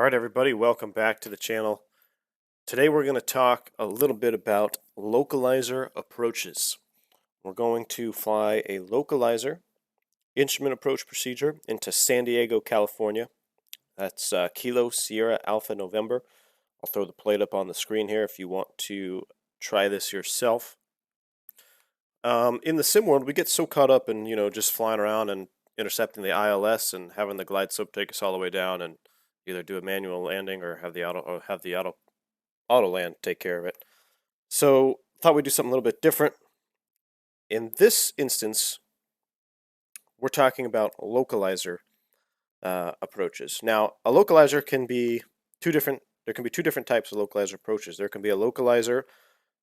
Alright everybody, welcome back to the channel. Today we're going to talk a little bit about localizer approaches. We're going to fly a localizer instrument approach procedure into San Diego, California. That's Kilo Sierra Alpha November. I'll throw the plate up on the screen here if you want to try this yourself. In the sim world, we get so caught up in, just flying around and intercepting the ILS and having the glide slope take us all the way down and either do a manual landing or have the auto land take care of it. So thought we'd do something a little bit different. In this instance, we're talking about localizer approaches. Now, a localizer can be two different types of localizer approaches. There can be a localizer,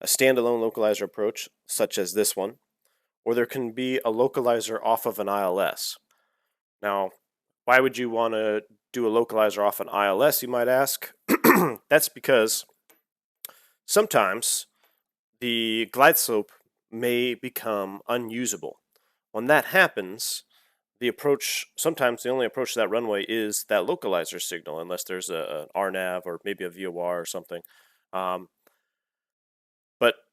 a standalone localizer approach, such as this one, or there can be a localizer off of an ILS. Now, why would you want to do a localizer off an ILS, you might ask? That's because sometimes the glide slope may become unusable. When that happens, sometimes the only approach to that runway is that localizer signal, unless there's an RNAV or maybe a VOR or something. But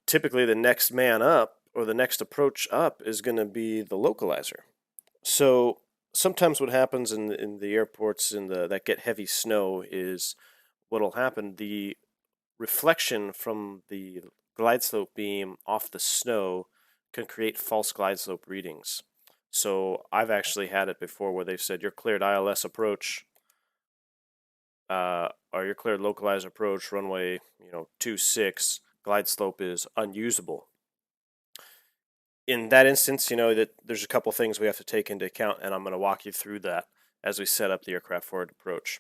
typically the next man up or the next approach up is going to be the localizer. So sometimes what happens in the airports that get heavy snow is what'll happen, the reflection from the glide slope beam off the snow can create false glide slope readings. So I've actually had it before where they've said your cleared ILS approach or your cleared localizer approach runway 26 glide slope is unusable. In that instance, that there's a couple things we have to take into account, and I'm going to walk you through that as we set up the aircraft forward approach.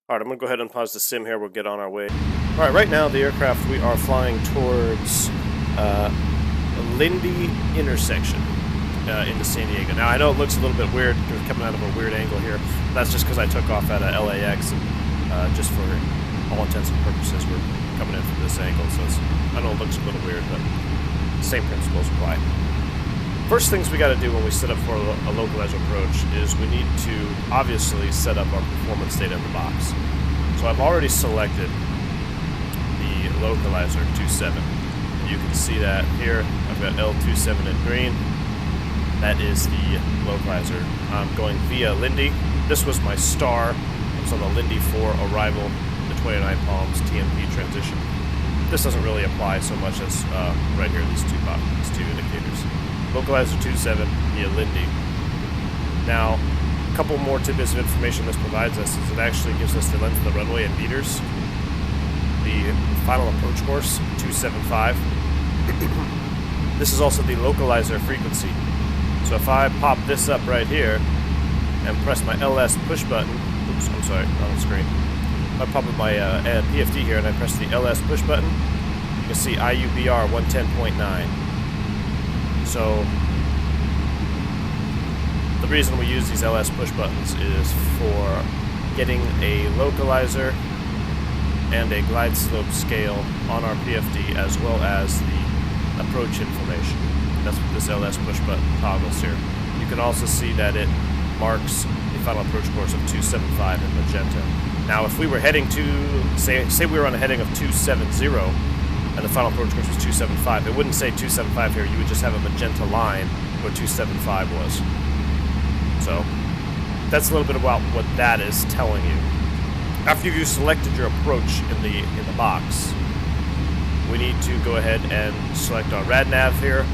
All right, I'm going to go ahead and pause the sim here. We'll get on our way. All right, right now the aircraft, we are flying towards Lindy intersection into San Diego. Now, I know it looks a little bit weird because it's coming out of a weird angle here. That's just because I took off at LAX, and just for all intents and purposes, we're coming in from this angle. So I know it looks a little weird, but same principles apply. First things we got to do when we set up for a localizer approach is we need to obviously set up our performance data in the box. So I've already selected the localizer 27. You can see that here. I've got L27 in green. That is the localizer. I'm going via Lindy. This was my star. I was on the Lindy 4 arrival, the 29 Palms TMP transition. This doesn't really apply so much as right here, these two indicators. Localizer 27 via Lindy. Now, a couple more tidbits of information this provides us is it actually gives us the length of the runway in meters. The final approach course, 275. This is also the localizer frequency. So if I pop this up right here and press my LS push button, oops, I'm sorry, wrong screen. If I pop up my PFD here and I press the LS push button, you can see IUBR 110.9. So the reason we use these LS push buttons is for getting a localizer and a glide slope scale on our PFD as well as the approach information. That's what this LS push button toggles here. You can also see that it marks the final approach course of 275 in magenta. Now if we were heading to, say we were on a heading of 270, and the final approach course was 275, it wouldn't say 275 here, you would just have a magenta line where 275 was. So, that's a little bit about what that is telling you. After you've selected your approach in the box, we need to go ahead and select our RadNav here,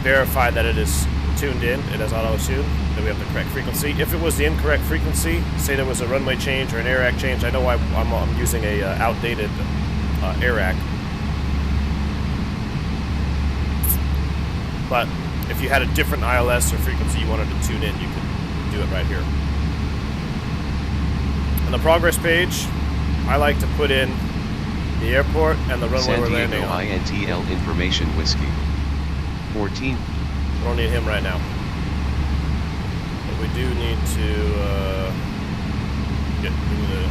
verify that it is tuned in, it has auto-tune, then we have the correct frequency. If it was the incorrect frequency, say there was a runway change or an AIRAC change, I know I'm using a outdated AIRAC. But if you had a different ILS or frequency you wanted to tune in, you could do it right here. On the progress page, I like to put in the airport and the runway we're landing on. San Diego INTL information whiskey. 14. We don't need him right now. But we do need to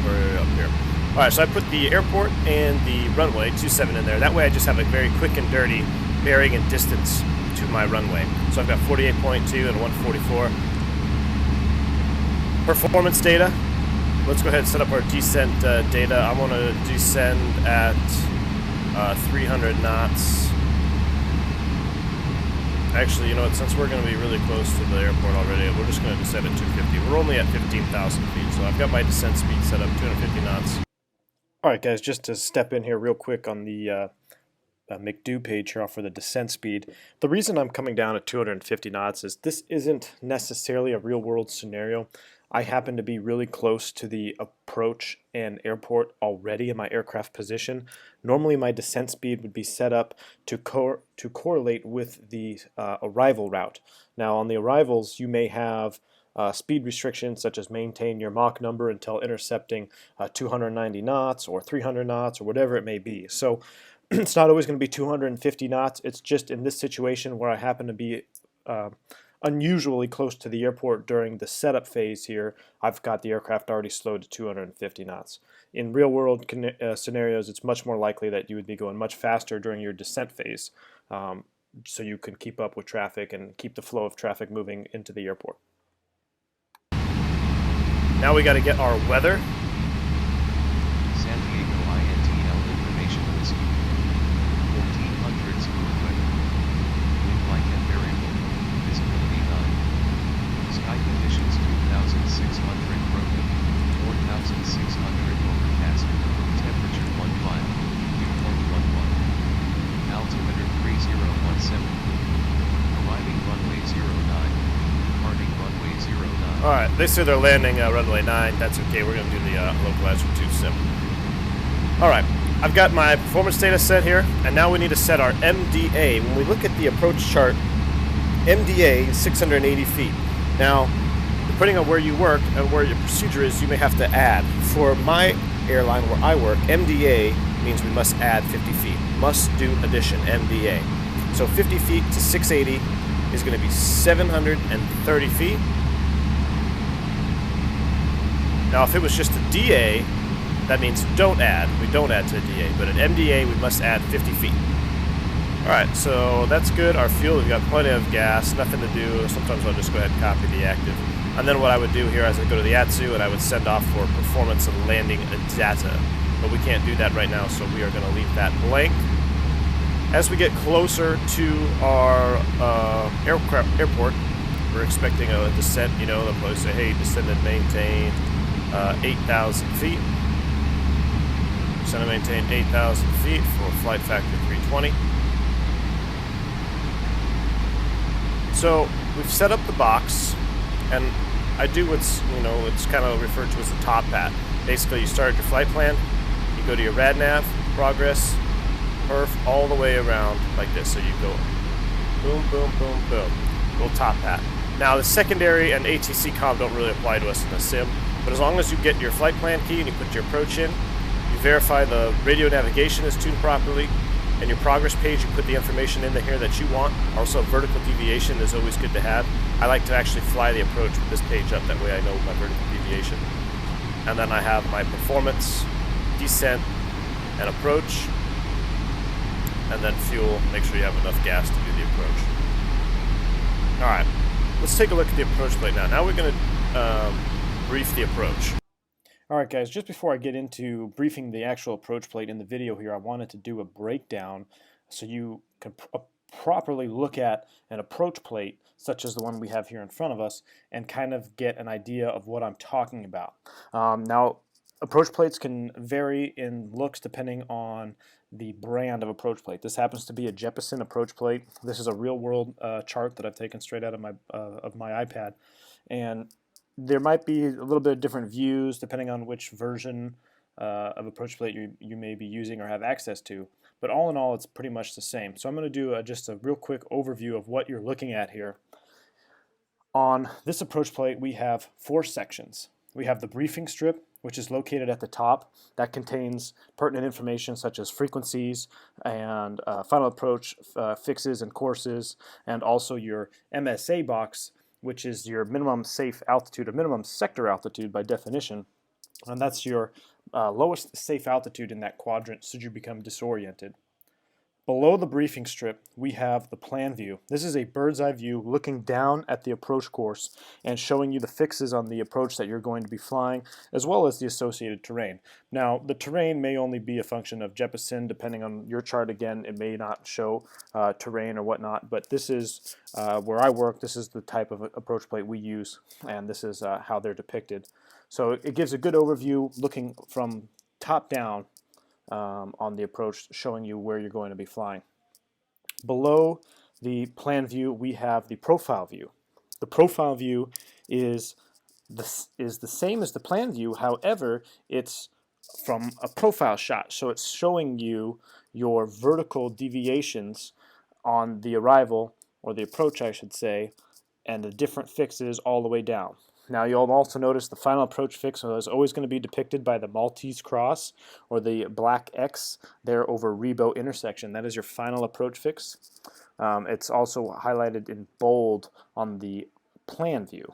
hurry up here. Alright, so I put the airport and the runway 27 in there. That way I just have a very quick and dirty bearing and distance to my runway. So I've got 48.2 and 144. Performance data. let's go ahead and set up our descent data. I want to descend at 300 knots. Actually, you know what, since we're going to be really close to the airport already, we're just going to descend at 250. We're only at 15,000 feet, so I've got my descent speed set up, 250 knots. Alright guys, just to step in here real quick on the MCDU page here for the descent speed. The reason I'm coming down at 250 knots is this isn't necessarily a real-world scenario. I happen to be really close to the approach and airport already in my aircraft position. Normally my descent speed would be set up to correlate with the arrival route. Now on the arrivals you may have speed restrictions such as maintain your Mach number until intercepting 290 knots or 300 knots or whatever it may be. So it's not always going to be 250 knots. It's just in this situation where I happen to be unusually close to the airport during the setup phase here, I've got the aircraft already slowed to 250 knots. In real world scenarios, it's much more likely that you would be going much faster during your descent phase, so you can keep up with traffic and keep the flow of traffic moving into the airport. Now we got to get our weather. San Diego INTL information whiskey. 1400 smooth weather. Wind light and variable. Visibility 9. Sky conditions 2600 broken. 4600 overcast. Temperature 15. Dew point 11. Altimeter 3017. Arriving runway 09. Departing runway 09. Alright, they say they're landing runway 9. That's okay, we're going to do the Localizer 2 sim. Alright, I've got my performance data set here, and now we need to set our MDA. When we look at the approach chart, MDA is 680 feet. Now, depending on where you work and where your procedure is, you may have to add. For my airline where I work, MDA means we must add 50 feet. Must do addition, MDA. So 50 feet to 680 is going to be 730 feet. Now, if it was just a DA, that means don't add. We don't add to the DA, but at MDA, we must add 50 feet. All right, so that's good. Our fuel, we've got plenty of gas, nothing to do. Sometimes I'll just go ahead and copy the active. And then what I would do here is I go to the ATSU and I would send off for performance and landing data. But we can't do that right now, so we are going to leave that blank. As we get closer to our airport, we're expecting a descent. You know, they'll probably say, hey, descend and maintain 8,000 feet. Descend and maintain 8,000 feet for flight factor 320. So we've set up the box, and I do what's, you know, it's kind of referred to as a top hat. Basically, you start your flight plan, you go to your RadNav, progress, perf, all the way around like this. So you go boom, boom, boom, boom, little top hat. Now the secondary and ATC comm don't really apply to us in the sim, but as long as you get your flight plan key and you put your approach in, you verify the radio navigation is tuned properly, and your progress page, you put the information in here that you want. Also, vertical deviation is always good to have. I like to actually fly the approach with this page up, that way I know my vertical deviation. And then I have my performance, descent, and approach, and then fuel. Make sure you have enough gas to do the approach. Alright, let's take a look at the approach plate now. Now we're going to brief the approach. Alright guys, just before I get into briefing the actual approach plate in the video here, I wanted to do a breakdown so you can properly look at an approach plate such as the one we have here in front of us and kind of get an idea of what I'm talking about. Now, approach plates can vary in looks depending on the brand of approach plate. This happens to be a Jeppesen approach plate. This is a real-world chart that I've taken straight out of my iPad, and there might be a little bit of different views depending on which version of approach plate you may be using or have access to, but all in all it's pretty much the same. So I'm going to do just a real quick overview of what you're looking at here. On this approach plate we have 4 sections. We have the briefing strip, which is located at the top. That contains pertinent information such as frequencies and final approach fixes and courses, and also your MSA box, which is your minimum safe altitude or minimum sector altitude by definition, and that's your lowest safe altitude in that quadrant should you become disoriented. Below the briefing strip, we have the plan view. This is a bird's eye view looking down at the approach course and showing you the fixes on the approach that you're going to be flying, as well as the associated terrain. Now, the terrain may only be a function of Jeppesen, depending on your chart. Again, it may not show terrain or whatnot, but this is where I work. This is the type of approach plate we use, and this is how they're depicted. So it gives a good overview looking from top down on the approach, showing you where you're going to be flying. Below the plan view, we have the profile view. The profile view is the same as the plan view, however, it's from a profile shot. So it's showing you your vertical deviations on the arrival, or the approach I should say, and the different fixes all the way down. Now you'll also notice the final approach fix is always going to be depicted by the Maltese cross or the black X there over Rebo intersection. That is your final approach fix. It's also highlighted in bold on the plan view.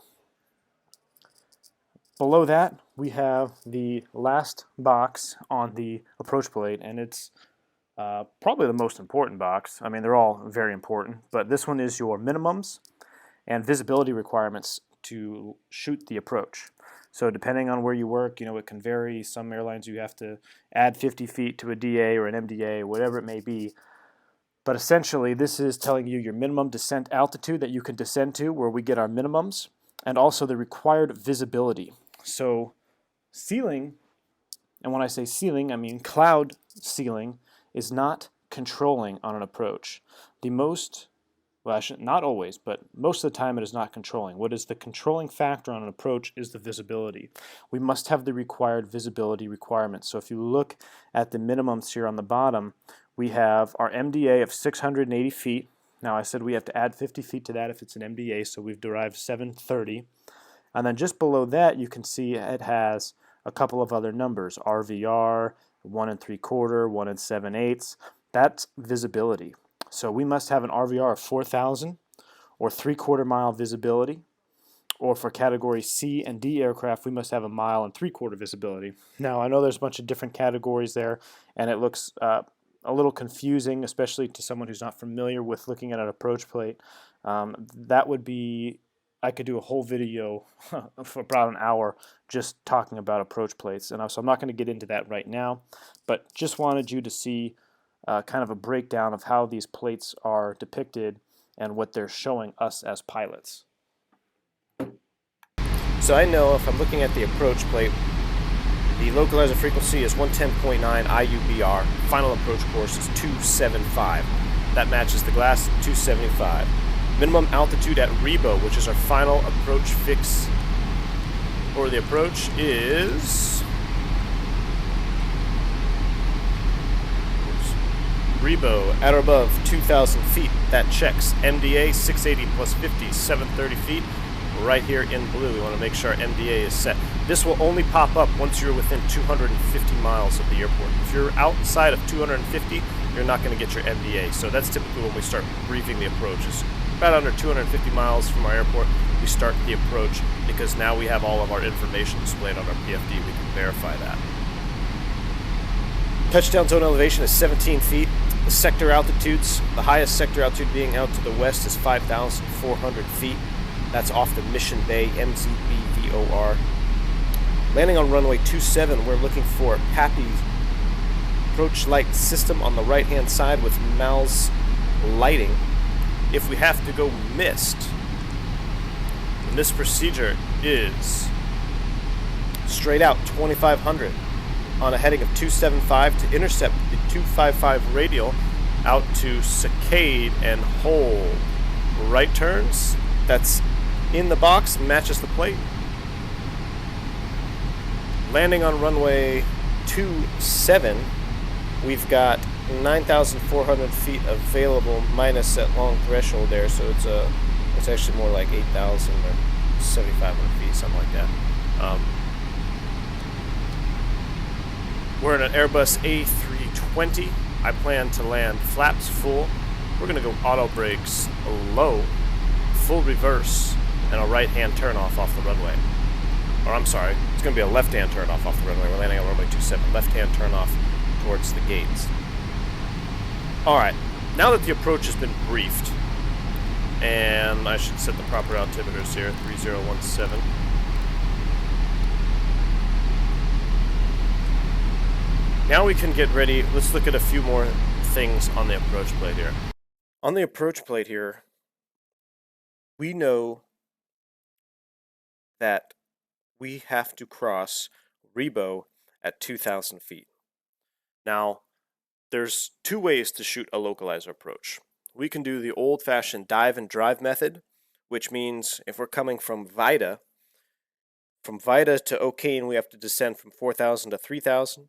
Below that, we have the last box on the approach plate, and it's probably the most important box. I mean, they're all very important, but this one is your minimums and visibility requirements to shoot the approach. So depending on where you work, it can vary. Some airlines you have to add 50 feet to a DA or an MDA, whatever it may be. But essentially, this is telling you your minimum descent altitude that you can descend to, where we get our minimums, and also the required visibility. So ceiling, and when I say ceiling, I mean cloud ceiling, is not controlling on an approach. Well, not always, but most of the time it is not controlling. What is the controlling factor on an approach is the visibility. We must have the required visibility requirements. So if you look at the minimums here on the bottom, we have our MDA of 680 feet. Now I said we have to add 50 feet to that if it's an MDA, so we've derived 730. And then just below that you can see it has a couple of other numbers, RVR, 1 3/4, 1 7/8. That's visibility. So we must have an RVR of 4,000 or 3/4 mile visibility, or for category C and D aircraft, we must have 1 mile and 3/4 visibility. Now, I know there's a bunch of different categories there, and it looks a little confusing, especially to someone who's not familiar with looking at an approach plate. That would be, I could do a whole video for about an hour just talking about approach plates, so I'm not going to get into that right now, but just wanted you to see kind of a breakdown of how these plates are depicted and what they're showing us as pilots. So I know if I'm looking at the approach plate, the localizer frequency is 110.9 IUBR. Final approach course is 275. That matches the glass at 275. Minimum altitude at Rebo, which is our final approach fix for the approach, is Rebo at or above 2,000 feet. That checks. MDA 680 plus 50, 730 feet. Right here in blue, we want to make sure our MDA is set. This will only pop up once you're within 250 miles of the airport. If you're outside of 250, you're not going to get your MDA. So that's typically when we start briefing the approaches. About under 250 miles from our airport, we start the approach, because now we have all of our information displayed on our PFD. We can verify that. Touchdown zone elevation is 17 feet. The sector altitudes, the highest sector altitude being out to the west is 5,400 feet. That's off the Mission Bay MCDU. Landing on runway 27, we're looking for PAPI's approach light system on the right-hand side with MALS lighting. If we have to go mist, then this procedure is straight out 2,500 on a heading of 275 to intercept the 255 radial out to Saccade and hold. Right turns, that's in the box, matches the plate. Landing on runway 27, we've got 9,400 feet available minus that long threshold there, so it's actually more like 8,000 or 7,500 feet, something like that. We're in an Airbus A320. I plan to land flaps full. We're going to go auto brakes low, full reverse, and a right-hand turnoff off the runway. Or I'm sorry, it's going to be a left-hand turnoff off the runway. We're landing on runway 27. Left-hand turnoff towards the gates. Alright, now that the approach has been briefed, and I should set the proper altimeters here, 3017. Now we can get ready. Let's look at a few more things on the approach plate here. On the approach plate here, we know that we have to cross Rebo at 2,000 feet. Now, there's two ways to shoot a localizer approach. We can do the old-fashioned dive and drive method, which means if we're coming from Vida to O'Kane, we have to descend from 4,000 to 3,000.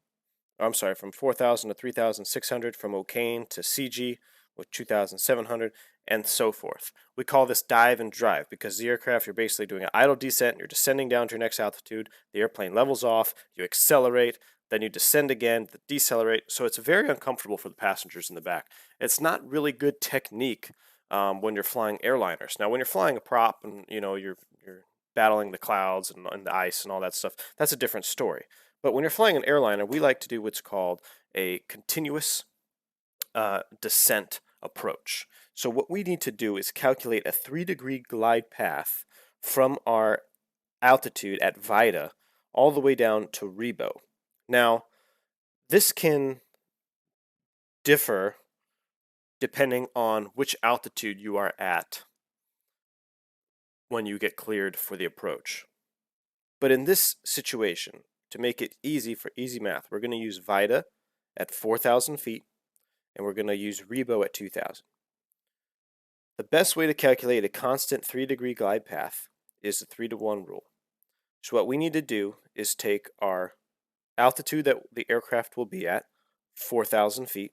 I'm sorry, from 4,000 to 3,600, from O'Kane to CG with 2,700, and so forth. We call this dive and drive because the aircraft, you're basically doing an idle descent, you're descending down to your next altitude, the airplane levels off, you accelerate, then you descend again, decelerate, so it's very uncomfortable for the passengers in the back. It's not really good technique when you're flying airliners. Now, when you're flying a prop and you're battling the clouds and the ice and all that stuff, that's a different story. But when you're flying an airliner, we like to do what's called a continuous descent approach. So what we need to do is calculate a 3-degree glide path from our altitude at Vida all the way down to Rebo. Now, this can differ depending on which altitude you are at when you get cleared for the approach. But in this situation, to make it easy for easy math, we're going to use Vida at 4,000 feet, and we're going to use Rebo at 2,000. The best way to calculate a constant 3-degree glide path is the 3-to-1 rule. So what we need to do is take our altitude that the aircraft will be at, 4,000 feet,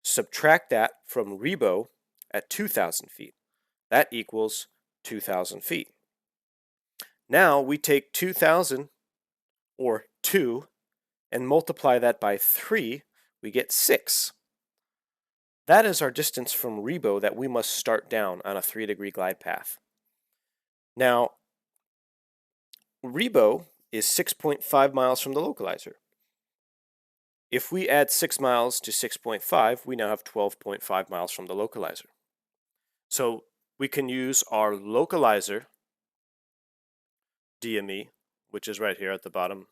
subtract that from Rebo at 2,000 feet. That equals 2,000 feet. Now we take 2,000, or 2, and multiply that by 3, we get 6. That is our distance from Rebo that we must start down on a 3-degree glide path. Now, Rebo is 6.5 miles from the localizer. If we add 6 miles to 6.5, we now have 12.5 miles from the localizer. So we can use our localizer DME, which is right here at the bottom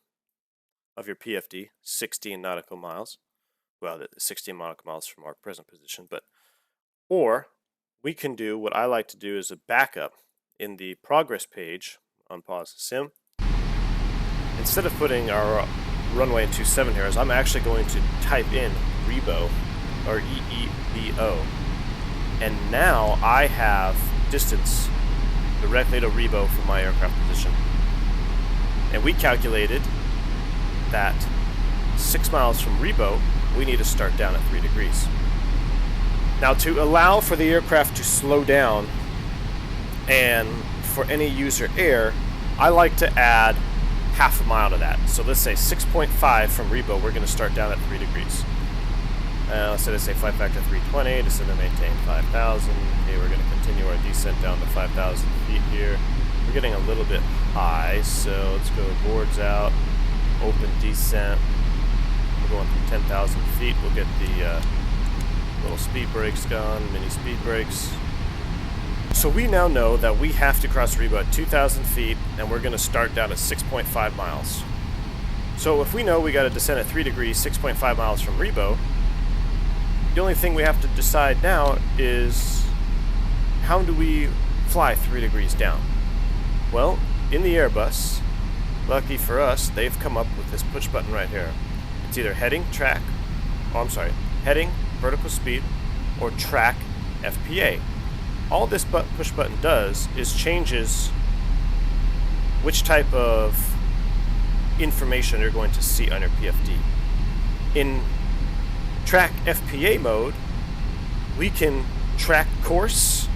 of your PFD, 16 nautical miles. Well, 16 nautical miles from our present position, or we can do what I like to do as a backup in the progress page on Pause the Sim. Instead of putting our runway in 27 here, I'm actually going to type in Rebo, or EEBO, and now I have distance directly to Rebo from my aircraft position. And we calculated that 6 miles from Rebo, we need to start down at 3 degrees. Now, to allow for the aircraft to slow down and for any user error, I like to add half a mile to that. So let's say 6.5 from Rebo, we're going to start down at 3 degrees. Let's say flight factor 320, descend and maintain 5,000. Okay, we're going to continue our descent down to 5,000 feet here. We're getting a little bit high, so let's go boards out, open descent. We're going from 10,000 feet. We'll get the little speed brakes gone, mini speed brakes. So we now know that we have to cross Rebo at 2,000 feet, and we're going to start down at 6.5 miles. So if we know we got to descend at 3 degrees, 6.5 miles from Rebo, the only thing we have to decide now is how do we fly 3 degrees down? Well, in the Airbus, lucky for us, they've come up with this push button right here. It's either heading, vertical speed, or track FPA. All this push button does is changes which type of information you're going to see on your PFD. In track FPA mode, we can track course,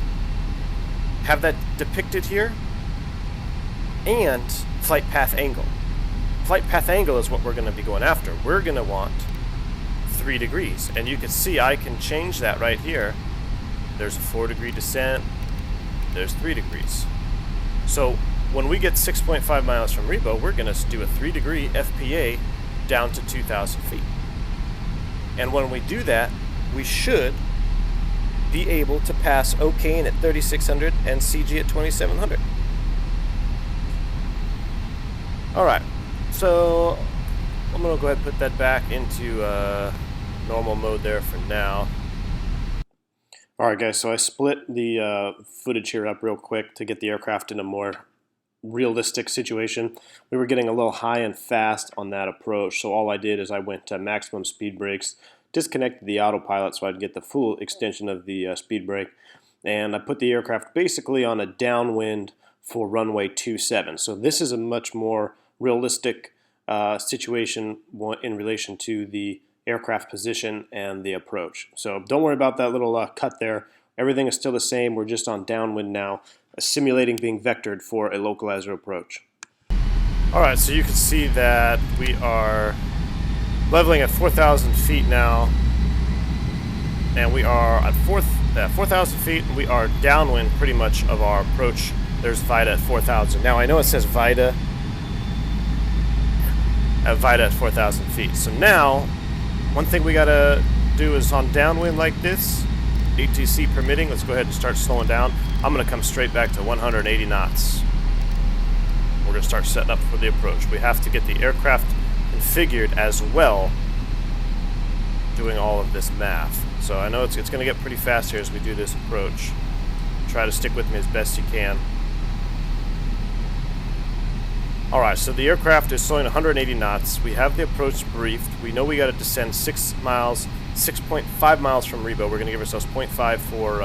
have that depicted here, and flight path angle. Flight path angle is what we're going to be going after. We're going to want 3 degrees, and you can see I can change that right here. There's a 4-degree descent, there's 3 degrees. So when we get 6.5 miles from Rebo, we're going to do a 3-degree FPA down to 2,000 feet. And when we do that, we should be able to pass O'Kane at 3600 and CG at 2700. Alright, so I'm going to go ahead and put that back into normal mode there for now. Alright guys, so I split the footage here up real quick to get the aircraft in a more realistic situation. We were getting a little high and fast on that approach, so all I did is I went to maximum speed brakes, disconnected the autopilot so I'd get the full extension of the speed brake, and I put the aircraft basically on a downwind for runway 27. So this is a much more realistic situation in relation to the aircraft position and the approach. So don't worry about that little cut there. Everything is still the same. We're just on downwind now, simulating being vectored for a localizer approach. Alright, so you can see that we are leveling at 4,000 feet now, and we are at 4,000 feet, and we are downwind pretty much of our approach. There's VITA at 4,000. Now I know it says VITA at 4,000 feet. So now, one thing we gotta do is on downwind like this, ATC permitting, let's go ahead and start slowing down. I'm gonna come straight back to 180 knots. We're gonna start setting up for the approach. We have to get the aircraft configured as well, doing all of this math. So I know it's gonna get pretty fast here as we do this approach. Try to stick with me as best you can. Alright, so the aircraft is slowing 180 knots. We have the approach briefed. We know we got to descend 6 miles, 6.5 miles from Rebo. We're going to give ourselves 0.5 for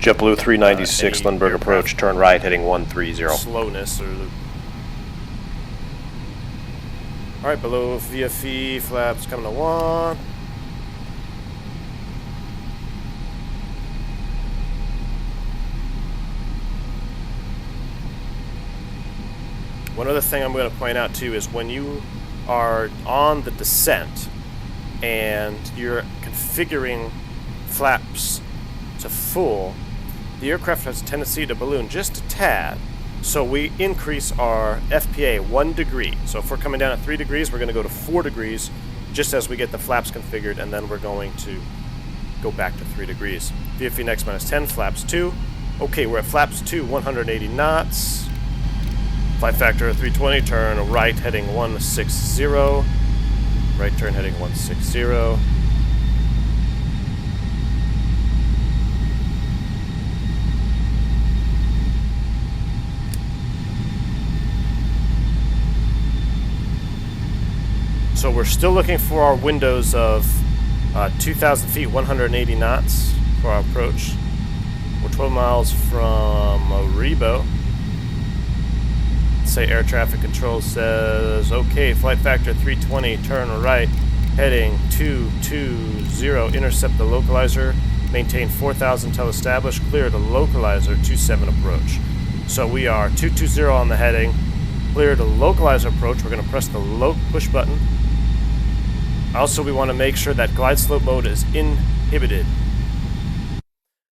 JetBlue 396 Lindbergh approach, turn right, heading 130. Slowness. Alright, below VFE, flaps coming to 1. One other thing I'm going to point out too is when you are on the descent and you're configuring flaps to full, the aircraft has a tendency to balloon just a tad. So we increase our FPA 1 degree. So if we're coming down at 3 degrees, we're going to go to 4 degrees just as we get the flaps configured, and then we're going to go back to 3 degrees. VFE next minus 10, flaps 2. Okay, we're at flaps 2, 180 knots. Flight factor of 320, turn right heading 160. Right turn heading 160. So we're still looking for our windows of 2,000 feet, 180 knots for our approach. We're 12 miles from Rebo. Say air traffic control says, okay, flight factor 320, turn right, heading 220, intercept the localizer, maintain 4,000 till established, clear the localizer 27 approach. So we are 220 on the heading, clear the localizer approach. We're going to press the push button. Also, we want to make sure that glide slope mode is inhibited.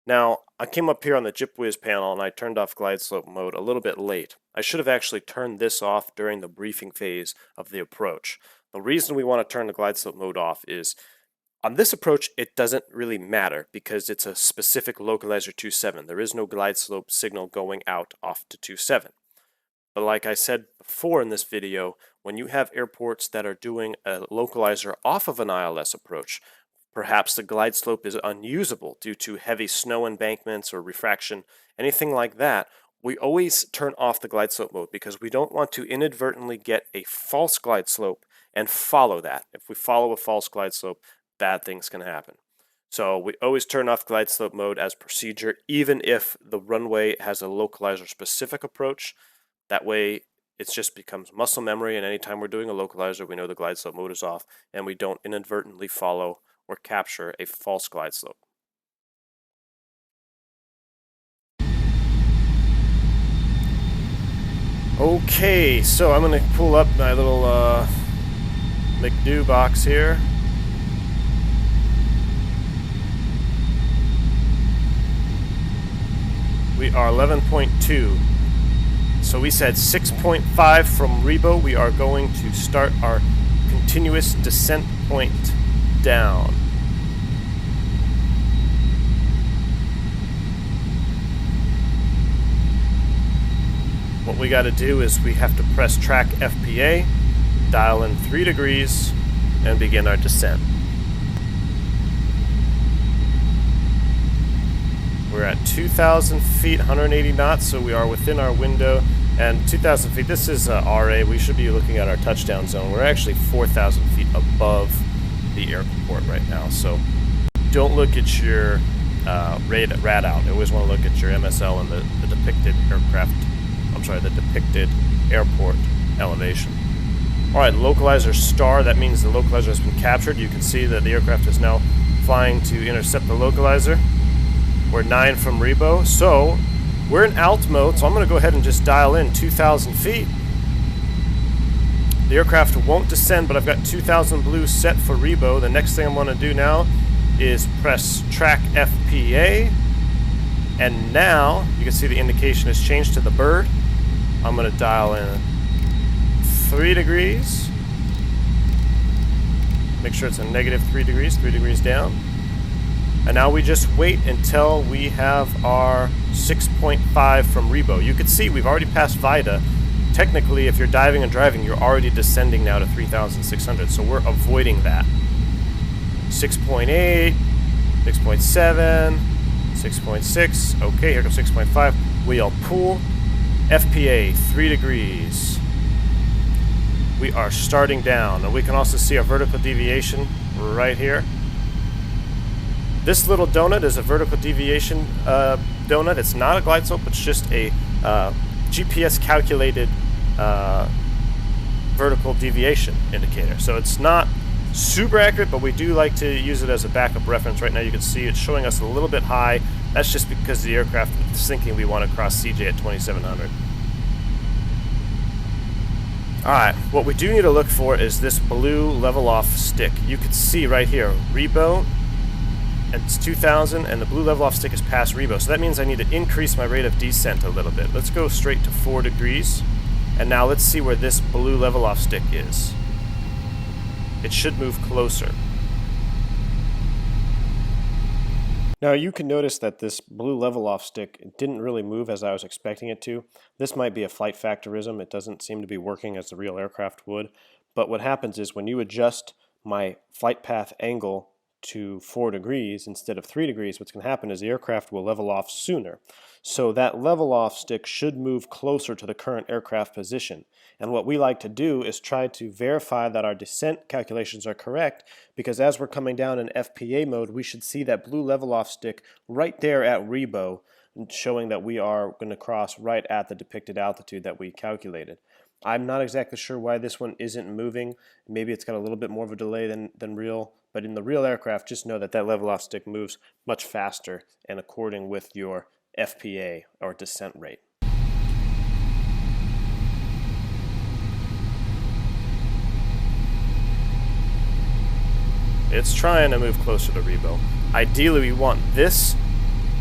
Now, I came up here on the JipWiz panel and I turned off glide slope mode a little bit late. I should have actually turned this off during the briefing phase of the approach. The reason we want to turn the glide slope mode off is on this approach it doesn't really matter because it's a specific localizer 27. There is no glide slope signal going out off to 27. But like I said before in this video, when you have airports that are doing a localizer off of an ILS approach, perhaps the glide slope is unusable due to heavy snow embankments or refraction, anything like that, we always turn off the glide slope mode because we don't want to inadvertently get a false glide slope and follow that. If we follow a false glide slope, bad things can happen. So we always turn off glide slope mode as procedure, even if the runway has a localizer specific approach. That way it just becomes muscle memory, and anytime we're doing a localizer, we know the glide slope mode is off and we don't inadvertently follow or capture a false glide slope. Okay, so I'm going to pull up my little MCDU box here. We are 11.2. So we said 6.5 from Rebo. We are going to start our continuous descent point down. we got to do is we have to press track FPA, dial in 3 degrees, and begin our descent. We're at 2,000 feet, 180 knots, so we are within our window. And 2,000 feet, this is RA. We should be looking at our touchdown zone. We're actually 4,000 feet above the airport right now. So don't look at your rad out. You always want to look at your MSL and the depicted aircraft, I'm sorry, the depicted airport elevation. All right, localizer star, that means the localizer has been captured. You can see that the aircraft is now flying to intercept the localizer. We're 9 from Rebo, so we're in alt mode, so I'm going to go ahead and just dial in 2,000 feet. The aircraft won't descend, but I've got 2,000 blue set for Rebo. The next thing I'm going to do now is press track FPA, and now you can see the indication has changed to the bird. I'm going to dial in 3 degrees. Make sure it's a negative 3 degrees down. And now we just wait until we have our 6.5 from Rebo. You can see we've already passed Vida. Technically, if you're diving and driving, you're already descending now to 3,600, so we're avoiding that. 6.8, 6.7, 6.6. Okay, here comes 6.5. Wheel pull. FPA, 3 degrees. We are starting down, and we can also see our vertical deviation right here. This little donut is a vertical deviation donut. It's not a glide slope, it's just a GPS calculated vertical deviation indicator. So it's not super accurate, but we do like to use it as a backup reference. Right now you can see it's showing us a little bit high. That's just because the aircraft is thinking we want to cross CJ at 2,700. Alright, what we do need to look for is this blue level off stick. You can see right here, Rebo, and it's 2,000, and the blue level off stick is past Rebo. So that means I need to increase my rate of descent a little bit. Let's go straight to 4 degrees. And now let's see where this blue level off stick is. It should move closer. Now you can notice that this blue level off stick didn't really move as I was expecting it to. This might be a flight factorism. It doesn't seem to be working as the real aircraft would. But what happens is when you adjust my flight path angle to 4 degrees instead of 3 degrees, what's going to happen is the aircraft will level off sooner. So that level off stick should move closer to the current aircraft position. And what we like to do is try to verify that our descent calculations are correct, because as we're coming down in FPA mode, we should see that blue level off stick right there at Rebo, showing that we are going to cross right at the depicted altitude that we calculated. I'm not exactly sure why this one isn't moving. Maybe it's got a little bit more of a delay than real, but in the real aircraft, just know that that level off stick moves much faster and according with your FPA or descent rate. It's trying to move closer to Rebo. Ideally, we want this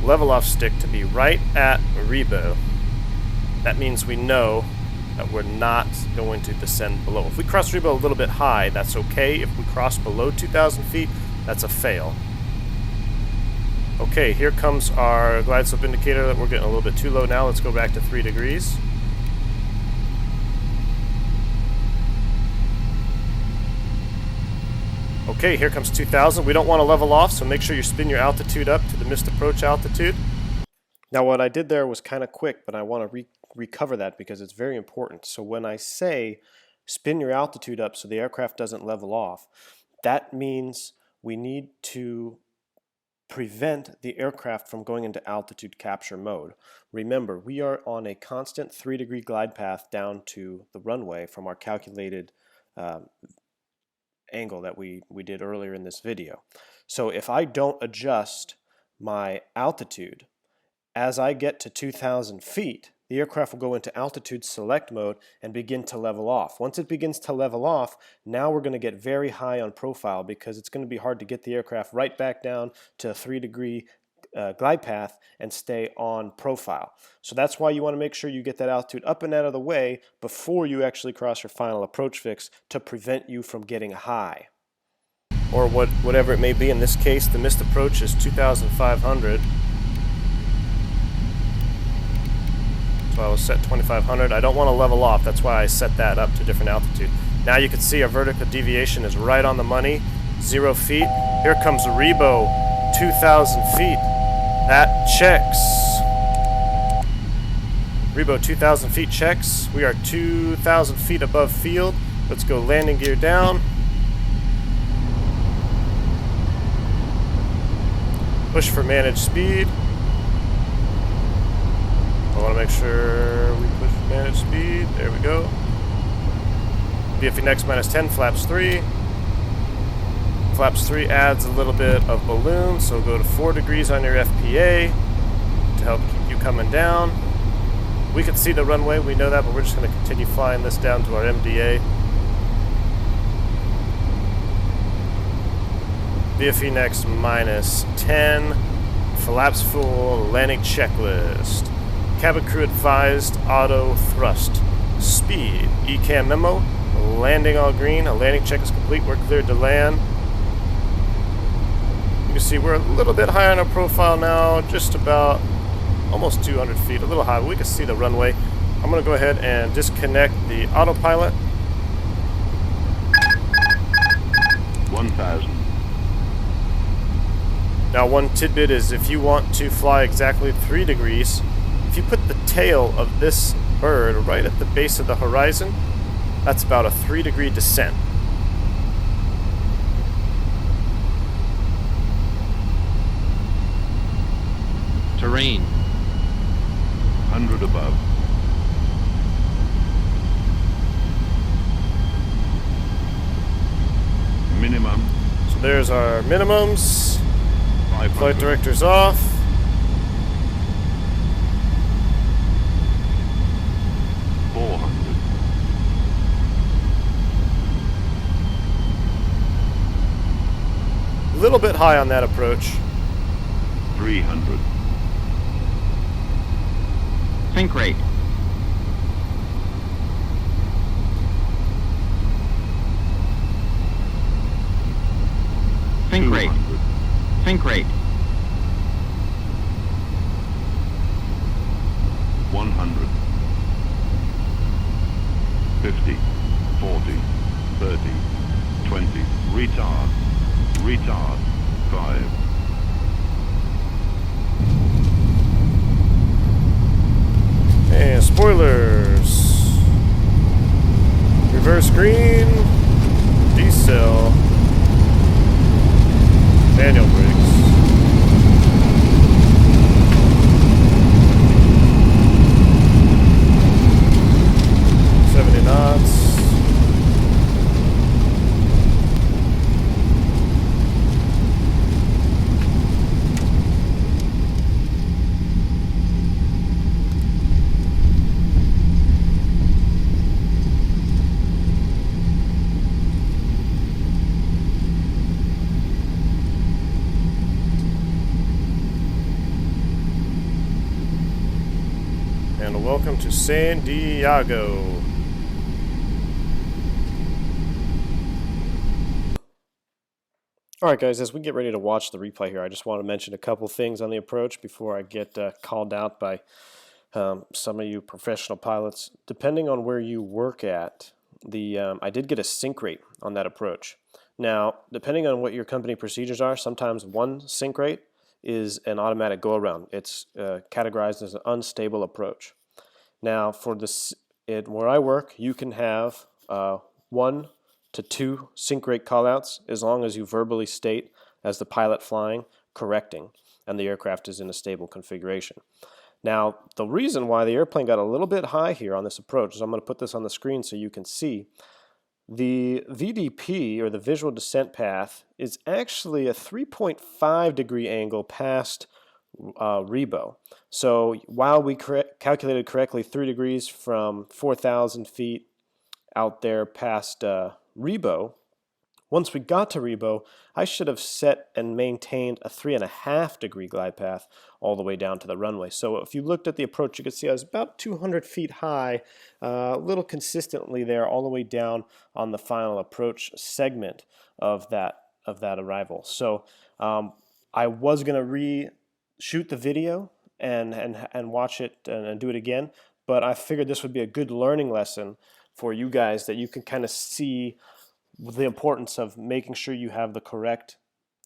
level off stick to be right at Rebo. That means we know that we're not going to descend below. If we cross Rebo a little bit high, that's okay. If we cross below 2,000 feet, that's a fail. Okay, here comes our glide slope indicator that we're getting a little bit too low now. Let's go back to 3 degrees. Okay, here comes 2,000. We don't want to level off, so make sure you spin your altitude up to the missed approach altitude. Now what I did there was kind of quick, but I want to recover that because it's very important. So when I say spin your altitude up so the aircraft doesn't level off, that means we need to prevent the aircraft from going into altitude capture mode. Remember, we are on a constant 3-degree glide path down to the runway from our calculated angle that we did earlier in this video. So if I don't adjust my altitude, as I get to 2,000 feet, the aircraft will go into altitude select mode and begin to level off. Once it begins to level off, now we're going to get very high on profile because it's going to be hard to get the aircraft right back down to a 3-degree glide path and stay on profile. So that's why you want to make sure you get that altitude up and out of the way before you actually cross your final approach fix to prevent you from getting high. Or whatever it may be. In this case, the missed approach is 2,500. So profile was set 2500. I don't want to level off, that's why I set that up to different altitude. Now you can see our vertical deviation is right on the money, 0 feet. Here comes Rebo, 2,000 feet. That checks. Rebo, 2,000 feet checks. We are 2,000 feet above field. Let's go landing gear down. Push for managed speed. I want to make sure we push managed speed. There we go. VFE next minus 10, flaps 3. Flaps 3 adds a little bit of balloon, so go to 4 degrees on your FPA to help keep you coming down. We can see the runway, we know that, but we're just going to continue flying this down to our MDA. VFE next minus 10, flaps full, landing checklist. Cabin crew advised, auto thrust. Speed, ECAM memo, landing all green, a landing check is complete, we're cleared to land. You can see we're a little bit higher on our profile now, just about almost 200 feet, a little high, but we can see the runway. I'm going to go ahead and disconnect the autopilot. 1,000. Now one tidbit is if you want to fly exactly 3 degrees, if you put the tail of this bird right at the base of the horizon, that's about a 3-degree descent. Terrain. 100 above. Minimum. So there's our minimums. 500. Flight director's off. A little bit high on that approach. 300. Think rate. Think rate. 200. Think rate. 100. 50. 40. 30. 20. Retard. Retard. 5. And spoilers. Reverse green. Decel. Manual brakes. 70 knots. And welcome to San Diego. Alright guys, as we get ready to watch the replay here, I just want to mention a couple things on the approach before I get called out by some of you professional pilots. Depending on where you work at, I did get a sync rate on that approach. Now, depending on what your company procedures are, sometimes one sync rate is an automatic go-around. It's categorized as an unstable approach. Now, for this, where I work, you can have 1 to 2 sync rate callouts as long as you verbally state, as the pilot flying, correcting, and the aircraft is in a stable configuration. Now, the reason why the airplane got a little bit high here on this approach is I'm going to put this on the screen so you can see. The VDP, or the visual descent path, is actually a 3.5 degree angle past Rebo. So while we calculated correctly 3 degrees from 4,000 feet out there past Rebo, once we got to Rebo, I should have set and maintained a 3.5 degree glide path all the way down to the runway. So if you looked at the approach, you could see I was about 200 feet high, a little consistently there all the way down on the final approach segment of that arrival. So I was going to shoot the video and watch it and do it again, but I figured this would be a good learning lesson for you guys, that you can kind of see the importance of making sure you have the correct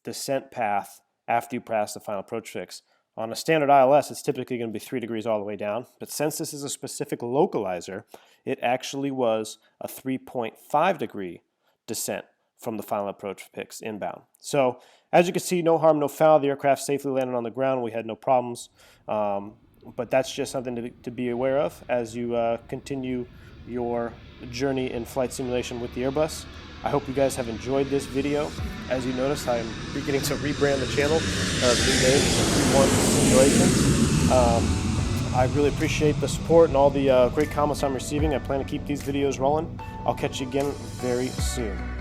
descent path after you pass the final approach fix. On a standard ILS, it's typically going to be 3 degrees all the way down, but since this is a specific localizer, it actually was a 3.5 degree descent from the final approach fix inbound. So as you can see, no harm, no foul. The aircraft safely landed on the ground. We had no problems, but that's just something to be aware of as you continue your journey in flight simulation with the Airbus. I hope you guys have enjoyed this video. As you noticed, I'm beginning to rebrand the channel. The new name is 31 Simulations. I really appreciate the support and all the great comments I'm receiving. I plan to keep these videos rolling. I'll catch you again very soon.